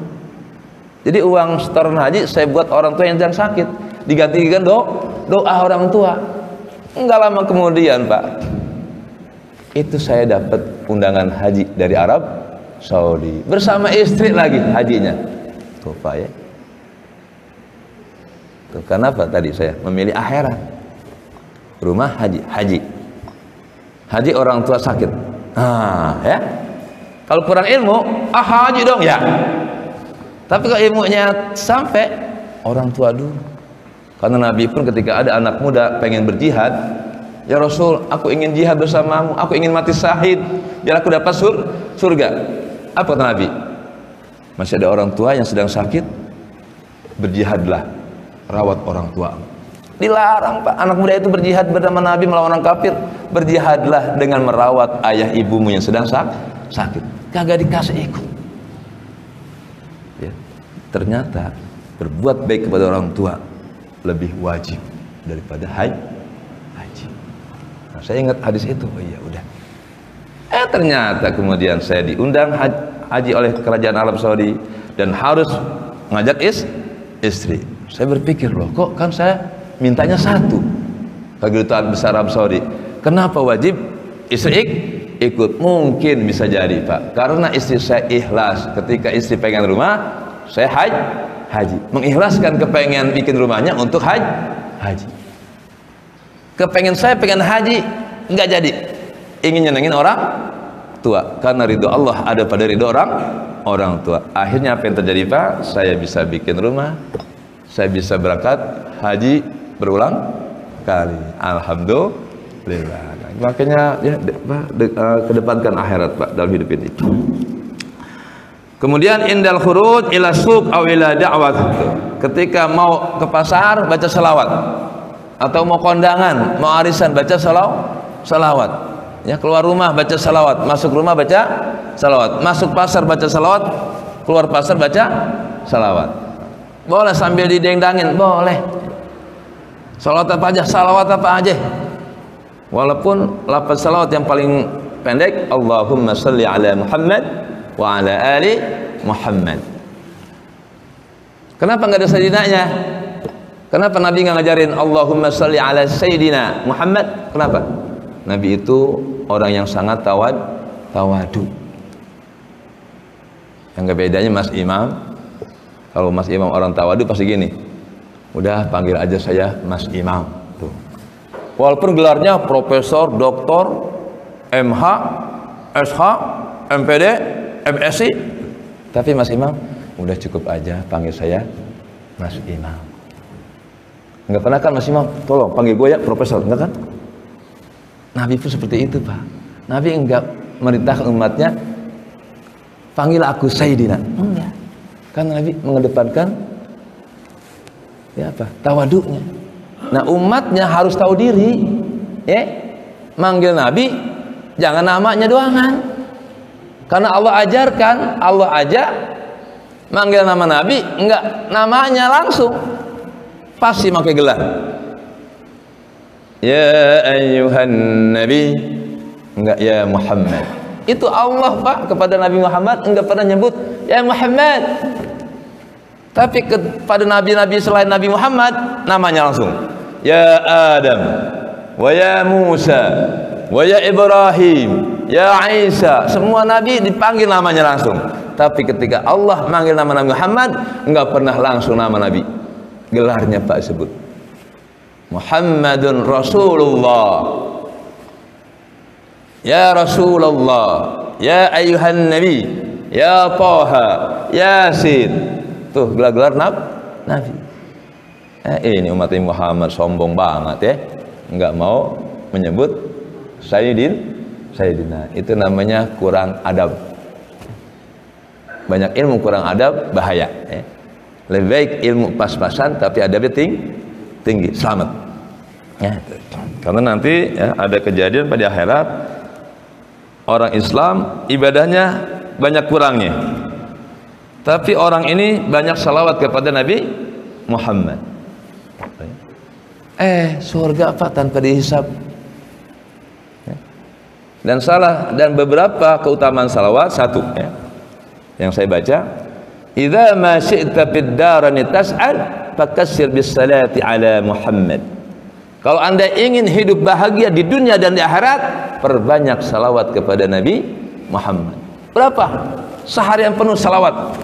jadi uang setoran haji saya buat orang tua yang sedang sakit, digantikan doa orang tua. Enggak lama kemudian Pak, itu saya dapat undangan haji dari Arab Saudi bersama istri lagi hajinya. Tuh Pak ya. Tuh, kenapa tadi saya memilih akhirat? Rumah haji orang tua sakit. Ya. Kalau kurang ilmu, haji dong ya. Tapi kalau ilmunya sampai, orang tua dulu. Karena Nabi pun ketika ada anak muda pengen berjihad, ya Rasul, aku ingin jihad bersamamu, aku ingin mati syahid biar aku dapat surga. Apa kata Nabi? Masih ada orang tua yang sedang sakit, berjihadlah, rawat orang tua. Dilarang Pak, anak muda itu berjihad bersama Nabi melawan orang kafir. Berjihadlah dengan merawat ayah ibumu yang sedang sakit. Kagak dikasih ikut. Ya, ternyata berbuat baik kepada orang tua lebih wajib daripada haji. Nah, saya ingat hadis itu. Oh iya, udah. Ternyata kemudian saya diundang haji oleh kerajaan Arab Saudi dan harus ngajak istri. Saya berpikir, loh kok kan saya mintanya satu, kedutaan besar Arab Saudi, kenapa wajib istri ikut? Mungkin bisa jadi Pak, karena istri saya ikhlas. Ketika istri pengen rumah, saya haji, mengikhlaskan kepengen bikin rumahnya untuk haji. Kepengen saya pengen haji, nggak jadi, ingin nyenengin orang tua, karena ridho Allah ada pada ridho orang tua. Akhirnya apa yang terjadi Pak? Saya bisa bikin rumah, saya bisa berangkat haji berulang kali. Alhamdulillah. Makanya ya kedepankan akhirat Pak dalam hidup ini. Kemudian indal khuruj ila suq aw ila da'wat, ketika mau ke pasar baca selawat, atau mau kondangan, mau arisan baca selawat. Ya, keluar rumah baca salawat, masuk rumah baca salawat, masuk pasar baca salawat, keluar pasar baca salawat. Boleh sambil didendangin, boleh. Salawat apa aja, salawat apa aja. Walaupun lafaz salawat yang paling pendek, Allahumma sholli ala Muhammad wa ala ali Muhammad. Kenapa nggak ada sayyidinanya? Kenapa Nabi nggak ngajarin Allahumma sholli ala sayyidina Muhammad? Kenapa? Nabi itu orang yang sangat tawadu. Yang bedanya Mas Imam, kalau Mas Imam orang tawadu pasti gini, Udah panggil aja saya Mas Imam. Tuh. Walaupun gelarnya profesor, doktor, MH, SH, MPD, MSc, tapi Mas Imam, udah cukup aja panggil saya Mas Imam. Enggak pernah kan Mas Imam, tolong panggil gue ya profesor, enggak kan? Nabi pun seperti itu, Pak. Nabi enggak merintah umatnya panggil aku Sayyidina. Enggak. Kan Nabi mengedepankan ya apa? Tawadunya. Nah, umatnya harus tahu diri. Ya. Manggil Nabi jangan namanya doangan. Karena Allah ajarkan, Allah aja manggil nama Nabi enggak namanya langsung. Pasti pakai gelar. Ya ayyuhan nabi, enggak ya Muhammad. Itu Allah, Pak, kepada Nabi Muhammad enggak pernah nyebut ya Muhammad. Tapi kepada nabi-nabi selain Nabi Muhammad namanya langsung. Ya Adam, wa ya Musa, wa ya Ibrahim, ya Isa. Semua nabi dipanggil namanya langsung. Tapi ketika Allah manggil nama Nabi Muhammad enggak pernah langsung nama nabi. Gelarnya Pak sebut. Muhammadun Rasulullah. Ya Rasulullah, ya ayuhan Nabi, ya Taha, Yasin. Tuh gelar-gelar Nabi. Ini umat Muhammad sombong banget ya, nggak mau menyebut Sayyidina. Itu namanya kurang adab. Banyak ilmu kurang adab bahaya. Ya. Lebih baik ilmu pas-pasan tapi adabnya tinggi, selamat. Ya. Karena nanti ya, ada kejadian pada akhirat. Orang Islam ibadahnya banyak kurangnya, tapi orang ini banyak salawat kepada Nabi Muhammad. Surga Pak tanpa dihisab. Dan beberapa keutamaan salawat satu ya, yang saya baca, idza ma syi'ta fid darani tas'al fakassir bis salati ala Muhammad. Kalau Anda ingin hidup bahagia di dunia dan di akhirat, perbanyak salawat kepada Nabi Muhammad. Berapa? Seharian penuh salawat.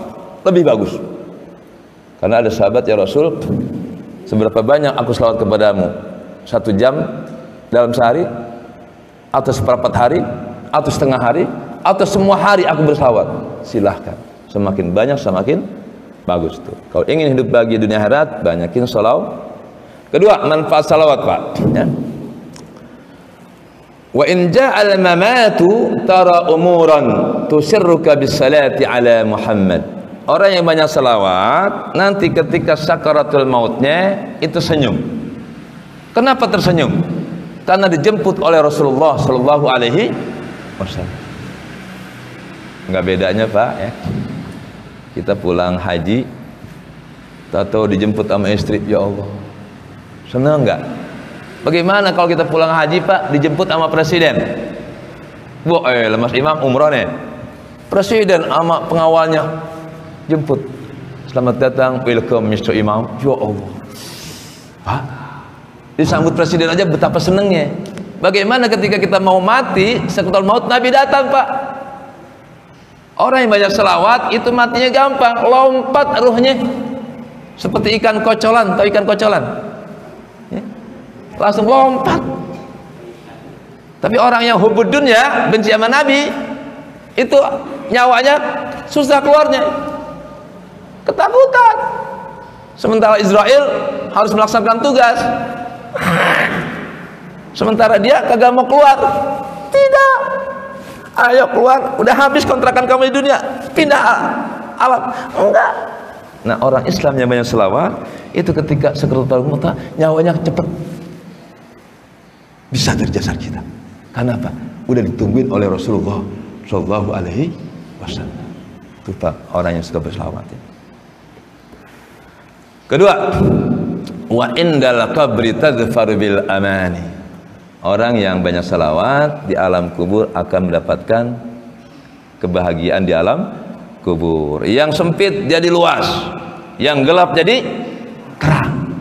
Lebih bagus. Karena ada sahabat, ya Rasul, seberapa banyak aku salawat kepadamu? 1 jam dalam sehari? Atau seperempat hari? Atau setengah hari? Atau semua hari aku bersalawat? Silahkan. Semakin banyak semakin bagus tuh. Kalau ingin hidup bahagia dunia akhirat, banyakin salawat. Kedua, manfaat salawat, Pak. Ya. Wa in ja'al mamatu tara umuran tusirruka bis salati ala Muhammad. Orang yang banyak salawat nanti ketika sakaratul mautnya itu senyum. Kenapa tersenyum? Karena dijemput oleh Rasulullah sallallahu alaihi wasallam. Enggak bedanya, Pak, ya. Kita pulang haji atau dijemput sama istri, ya Allah. Senang enggak? Bagaimana kalau kita pulang haji, Pak, dijemput sama presiden? Mas Imam umroh nih. Presiden sama pengawalnya jemput. Selamat datang, welcome Mr. Imam. Ya Allah. Pak, disambut presiden aja betapa senangnya. Bagaimana ketika kita mau mati, sakaratul maut Nabi datang, Pak. Orang yang banyak selawat itu matinya gampang, lompat ruhnya. Seperti ikan kocolan, tahu ikan kocolan? Langsung lompat. Tapi orang yang hubud dunya, benci sama Nabi, itu nyawanya susah keluarnya, ketakutan. Sementara Israel harus melaksanakan tugas, sementara dia kagak mau keluar. Tidak, ayo keluar, udah habis kontrakan kamu di dunia, pindah alam. Enggak. Nah, orang Islam yang banyak selawat itu ketika sakaratul maut nyawanya cepat bisa dari jasad kita. Karena apa? Udah ditungguin oleh Rasulullah Shallallahu Alaihi Wasallam. Itu Pak, orang yang suka berselawat. Ya. Kedua, wa indal qabri tadhfar bil amani. Orang yang banyak selawat di alam kubur akan mendapatkan kebahagiaan di alam kubur. Yang sempit jadi luas, yang gelap jadi terang.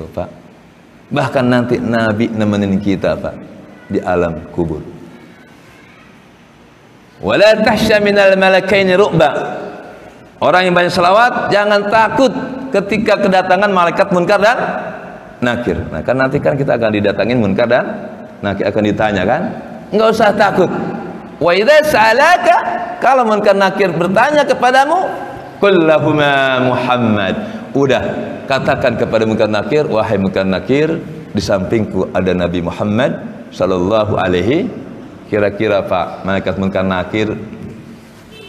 Tuh, Pak. Bahkan nanti Nabi nemenin kita, Pak, di alam kubur. Wala tahsya minal malakaini ru'ba. Orang yang banyak selawat jangan takut ketika kedatangan malaikat munkar dan nakir. Nah, kan nanti kan kita akan didatangin munkar dan nakir, akan ditanya kan? Enggak usah takut. Wa idza sa'alaka, kalau munkar nakir bertanya kepadamu, qul lahuma Muhammad. Udah, katakan kepada munkar nakir, wahai munkar nakir, di sampingku ada Nabi Muhammad sallallahu alaihi. Kira-kira Pak, malaikat munkar nakir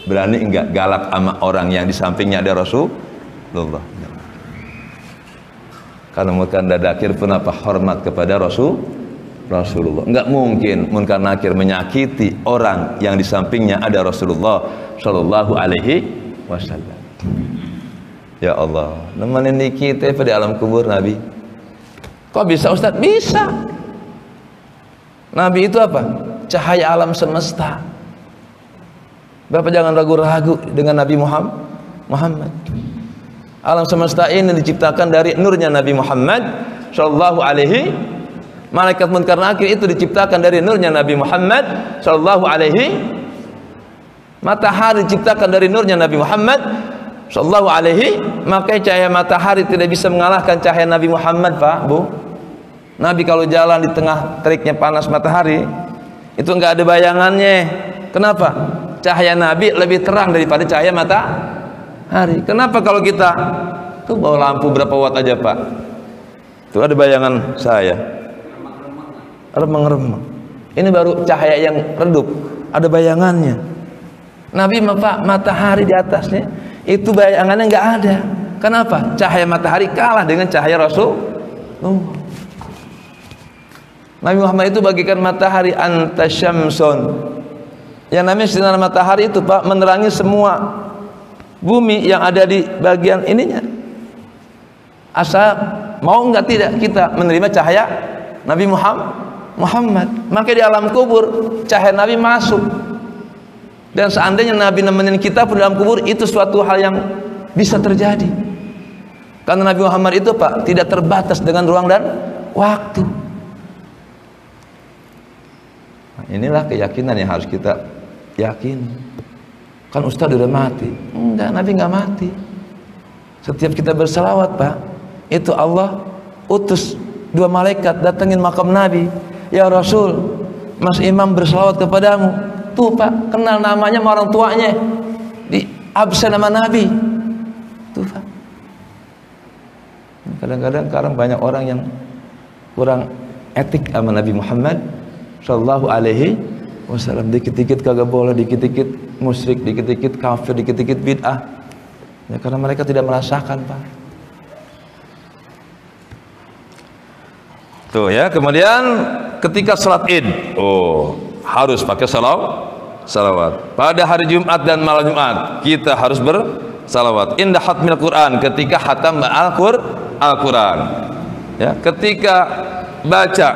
berani enggak galak sama orang yang di sampingnya ada Rasulullah? Karena munkar nakir pun apa? Hormat kepada Rasulullah. Enggak mungkin munkar nakir menyakiti orang yang di sampingnya ada Rasulullah sallallahu alaihi wasallam. Ya Allah, nemenin kita pada alam kubur Nabi. Kok bisa Ustaz? Bisa. Nabi itu apa? Cahaya alam semesta. Bapak jangan ragu-ragu dengan Nabi Muhammad. Alam semesta ini diciptakan dari nurnya Nabi Muhammad sallallahu alaihi. Malaikat munkar nakir itu diciptakan dari nurnya Nabi Muhammad sallallahu alaihi. Matahari diciptakan dari nurnya Nabi Muhammad sallallahu alaihi. Makanya cahaya matahari tidak bisa mengalahkan cahaya Nabi Muhammad, Pak, Bu. Nabi kalau jalan di tengah teriknya panas matahari, itu enggak ada bayangannya. Kenapa? Cahaya Nabi lebih terang daripada cahaya matahari. Kenapa kalau kita tuh bawa lampu berapa watt aja, Pak? Tuh ada bayangan saya. Remang-remang. Ini baru cahaya yang redup, ada bayangannya. Nabi Pak, matahari di atasnya itu bayangannya nggak ada. Kenapa? Cahaya matahari kalah dengan cahaya Rasul. Nabi Muhammad itu bagikan matahari anta syamsun. Yang namanya sinar matahari itu Pak menerangi semua bumi yang ada di bagian ininya. Asal mau nggak tidak kita menerima cahaya Nabi Muhammad. Maka di alam kubur cahaya Nabi masuk. Dan seandainya Nabi nemenin kita pun dalam kubur, itu suatu hal yang bisa terjadi. Karena Nabi Muhammad itu Pak tidak terbatas dengan ruang dan waktu. Nah, inilah keyakinan yang harus kita yakin. Kan Ustaz udah mati. Enggak, Nabi enggak mati. Setiap kita berselawat Pak, itu Allah utus 2 malaikat datengin makam Nabi. Ya Rasul, Mas Imam berselawat kepadamu. Tuh Pak, kenal namanya sama orang tuanya, di absen nama Nabi. Tuh Pak. Kadang-kadang banyak orang yang kurang etik sama Nabi Muhammad sallallahu alaihi wasallam. Dikit-dikit kagak boleh, dikit-dikit musyrik, dikit-dikit kafir, dikit-dikit bid'ah. Ya, karena mereka tidak merasakan Pak. Tuh ya, kemudian ketika salat Id, harus pakai salawat. Pada hari Jumat dan malam Jumat kita harus bersalawat. Indah hatmil Quran, ketika hatam Al-Quran. Ya, ketika baca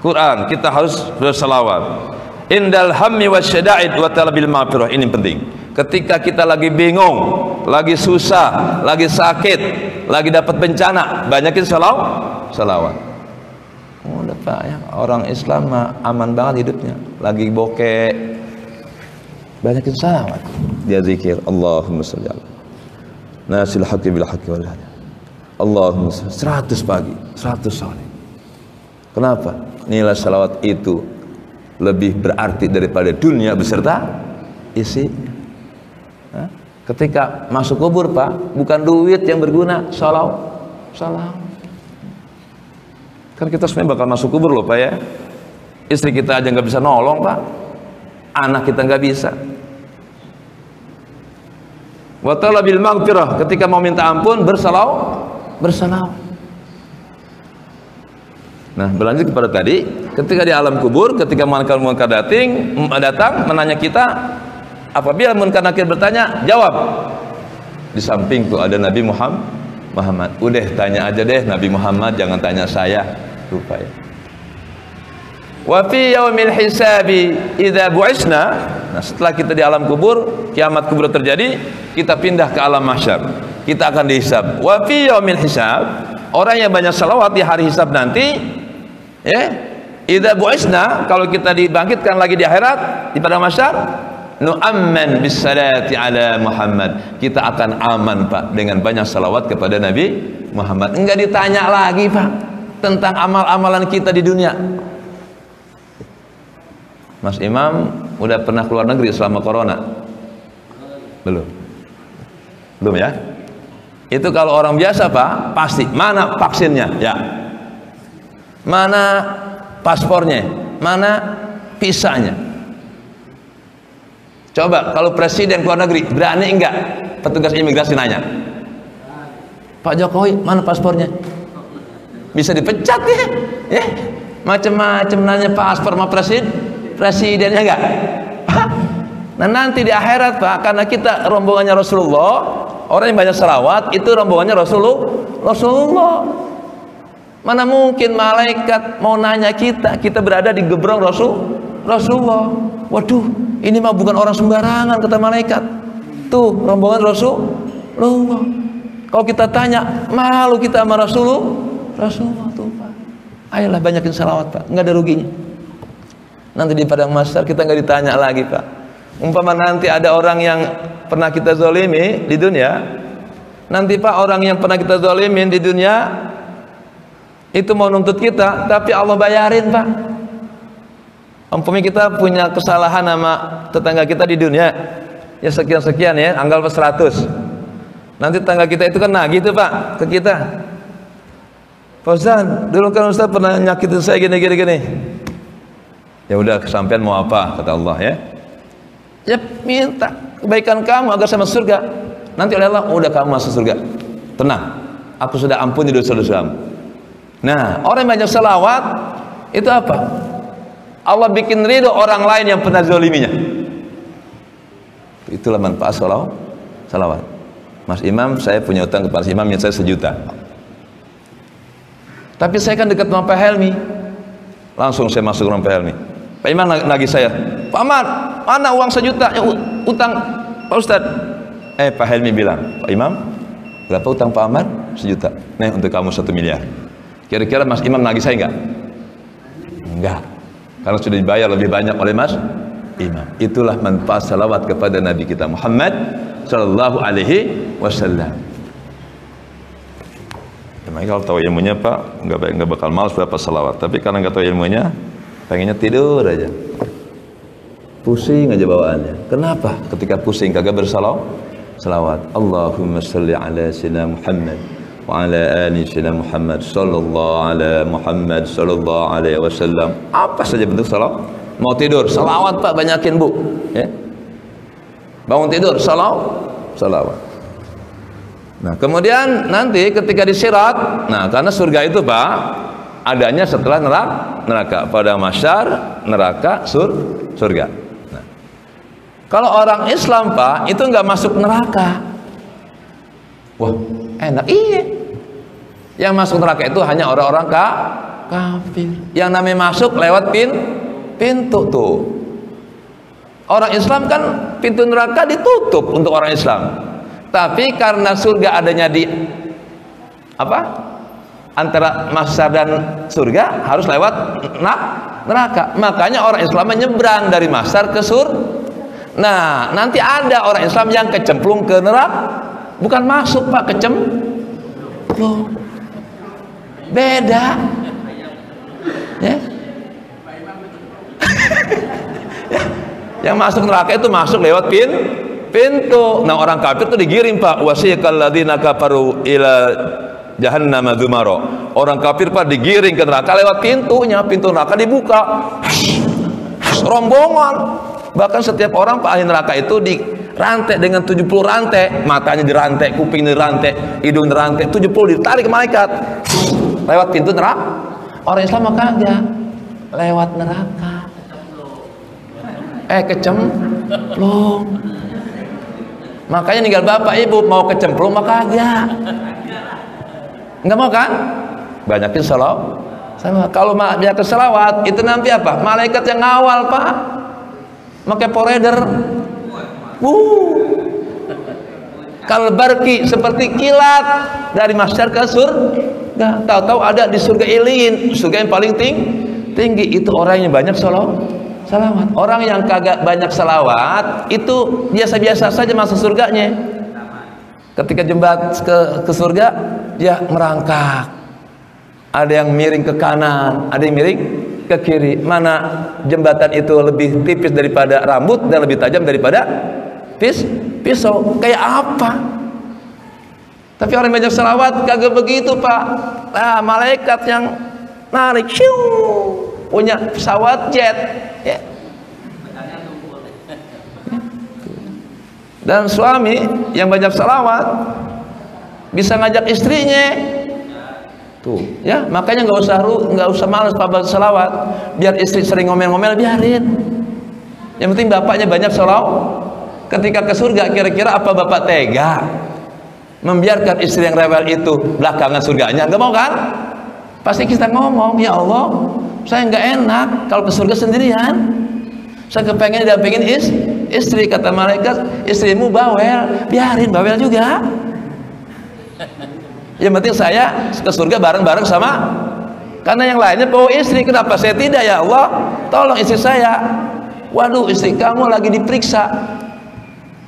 Quran kita harus bersalawat. Indal hammi wasyada'id wa talabil maghfirah, ini penting. Ketika kita lagi bingung, lagi susah, lagi sakit, lagi dapat bencana, banyakin salawat. Udah Pak ya, orang Islam aman banget hidupnya. Lagi bokeh, banyakin salawat. Dia zikir Allahumma sholli ala nasil haqqi bil haqqi wal hadi. Allahumma 100 pagi, 100 sore. Kenapa? Nilai salawat itu lebih berarti daripada dunia beserta isinya. Ketika masuk kubur Pak, bukan duit yang berguna, salawat. Kan kita sebenarnya bakal masuk kubur loh Pak ya. Istri kita aja nggak bisa nolong Pak, anak kita nggak bisa. Wa talabil maghfirah, ketika mau minta ampun bersalawat. Nah, berlanjut kepada tadi, ketika di alam kubur, ketika malaikat munkar datang menanya kita, apabila munkar nakir bertanya, jawab. Di sampingku ada Nabi Muhammad. Udah tanya aja deh Nabi Muhammad, jangan tanya saya. Lupa ya. Wa fi yaumil hisabi idza bu'isna. Nah, setelah kita di alam kubur, kiamat kubur terjadi, kita pindah ke alam mahsyar. Kita akan dihisab. Wa fi yaumil hisab, orang yang banyak salawat di hari hisab nanti, ya, idza bu'isna, kalau kita dibangkitkan lagi di akhirat, di padang mahsyar, nu'amman bis salati ala Muhammad. Kita akan aman Pak dengan banyak salawat kepada Nabi Muhammad. Enggak ditanya lagi Pak tentang amal-amalan kita di dunia. Mas Imam udah pernah keluar negeri selama corona? Belum? Belum ya? Itu kalau orang biasa Pak, pasti. Mana vaksinnya? Ya. Mana paspornya? Mana visanya? Coba kalau presiden keluar negeri, berani enggak petugas imigrasi nanya? Pak Jokowi, mana paspornya? Bisa dipecat ya? Macam-macam nanya paspor sama presidennya enggak? Nah nanti di akhirat Pak, karena kita rombongannya Rasulullah, orang yang banyak salawat itu rombongannya Rasulullah. Mana mungkin malaikat mau nanya kita berada di gebrong Rasulullah. Waduh, ini mah bukan orang sembarangan kata malaikat. Tuh rombongan Rasulullah. Kalau kita tanya, malu kita sama Rasulullah tuh Pak. Ayolah banyakin salawat Pak, nggak ada ruginya. Nanti di padang mahsyar kita nggak ditanya lagi Pak. Umpama nanti ada orang yang pernah kita zalimi di dunia, nanti Pak orang yang pernah kita zalimin di dunia itu mau nuntut kita, tapi Allah bayarin Pak. Umpama kita punya kesalahan sama tetangga kita di dunia, ya sekian-sekian ya, anggap 100. Nanti tetangga kita itu kan nagih tuh Pak ke kita. Pak Ustaz, dulu kan Ustaz pernah nyakitin saya gini. Ya udah kesampean mau apa kata Allah ya. Ya minta kebaikan kamu agar saya masuk surga. Nanti oleh Allah, udah kamu masuk surga. Tenang, aku sudah ampuni dosa-dosamu. Nah, orang yang banyak salawat itu apa? Allah bikin ridho orang lain yang pernah zaliminya. Itulah manfaat salawat. Mas Imam, saya punya utang kepada Imam yang saya 1 juta. Tapi saya kan dekat sama Pak Helmi. Langsung saya masuk ke Pak Helmi. Pak Imam nagih saya, Pak Ahmad, mana uang 1 juta yang utang Pak Ustadz? Pak Helmi bilang, Pak Imam, berapa utang Pak Ahmad? 1 juta. Nih untuk kamu 1 miliar. Kira-kira Mas Imam nagih saya enggak? Enggak. Karena sudah dibayar lebih banyak oleh Mas Imam. Itulah manfaat salawat kepada Nabi kita Muhammad sallallahu alaihi wasallam. Emang kalau tahu ilmunya Pak, enggak bakal malas berapa salawat. Tapi karena enggak tahu ilmunya, pengennya tidur aja, pusing aja bawaannya. Kenapa? Ketika pusing kagak bersalawat. Allahumma salli ala sayyidina Muhammad wa ala ali sayyidina Muhammad sallallahu ala Muhammad sallallahu alaihi wasallam. Apa saja bentuk salawat. Mau tidur salawat Pak, banyakin Bu ya. Bangun tidur salawat. Nah kemudian nanti ketika disirat, nah karena surga itu Pak adanya setelah neraka. Pada mahsyar neraka surga. Nah, kalau orang Islam Pak itu nggak masuk neraka. Wah enak. Iya, yang masuk neraka itu hanya orang-orang kafir. Yang namanya masuk lewat pintu tuh. Orang Islam kan pintu neraka ditutup untuk orang Islam. Tapi karena surga adanya di antara mahsyar dan surga harus lewat neraka. Makanya orang Islam menyeberang dari mahsyar ke surga. Nah, nanti ada orang Islam yang kecemplung ke neraka. Bukan masuk Pak, kecemplung. Beda. Ya. Yang masuk neraka itu masuk lewat pintu. Nah, orang kafir itu digiring Pak. Wasiqal ladzina kafaru ila jahannam dzumara. Orang kafir Pak digiring ke neraka lewat pintunya. Pintu neraka dibuka. Rombongan. Bahkan setiap orang Pak ahli neraka itu dirantai dengan 70 rantai. Matanya dirantai, kuping dirantai, hidung dirantai, 70 ditarik malaikat. Lewat pintu neraka. Orang Islam mah kagak. Lewat neraka. Kecemplung. Makanya ninggal bapak ibu mau kecemplung maka kagak. Enggak mau kan? Banyakin salawat. Kalau banyakin salawat itu nanti apa? Malaikat yang ngawal Pak. Pakai poreder. Kalau barki seperti kilat dari mahsyar ke surga. Tahu-tahu ada di surga Iliyin, surga yang paling tinggi. Itu orang yang banyak salawat. Orang yang kagak banyak salawat itu biasa-biasa saja masuk surganya. Ketika jembat ke surga, dia merangkak. Ada yang miring ke kanan, ada yang miring ke kiri. Mana jembatan itu lebih tipis daripada rambut dan lebih tajam daripada pisau? Kayak apa? Tapi orang banyak salawat kagak begitu, Pak. Nah, malaikat yang narik, punya pesawat jet, ya. Dan suami yang banyak salawat bisa ngajak istrinya, tuh, ya. Makanya nggak usah malas Pak salawat. Biar istri sering ngomel-ngomel, biarin. Yang penting bapaknya banyak salawat. Ketika ke surga, kira-kira apa bapak tega membiarkan istri yang rewel itu belakangan surganya? Nggak mau kan? Pasti kita ngomong, ya Allah, saya nggak enak kalau ke surga sendirian. Saya kepengen dampingin istri. Kata malaikat, istrimu bawel, biarin bawel juga. Yang penting saya ke surga bareng-bareng sama, karena yang lainnya bawa istri, kenapa saya tidak? Ya Allah, tolong istri saya. Waduh, istri kamu lagi diperiksa.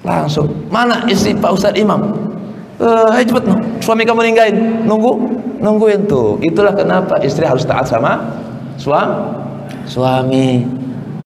Langsung, mana istri Pak Ustadz Imam? Cepet, suami kamu ninggain, nungguin tuh. Itulah kenapa istri harus taat sama suami.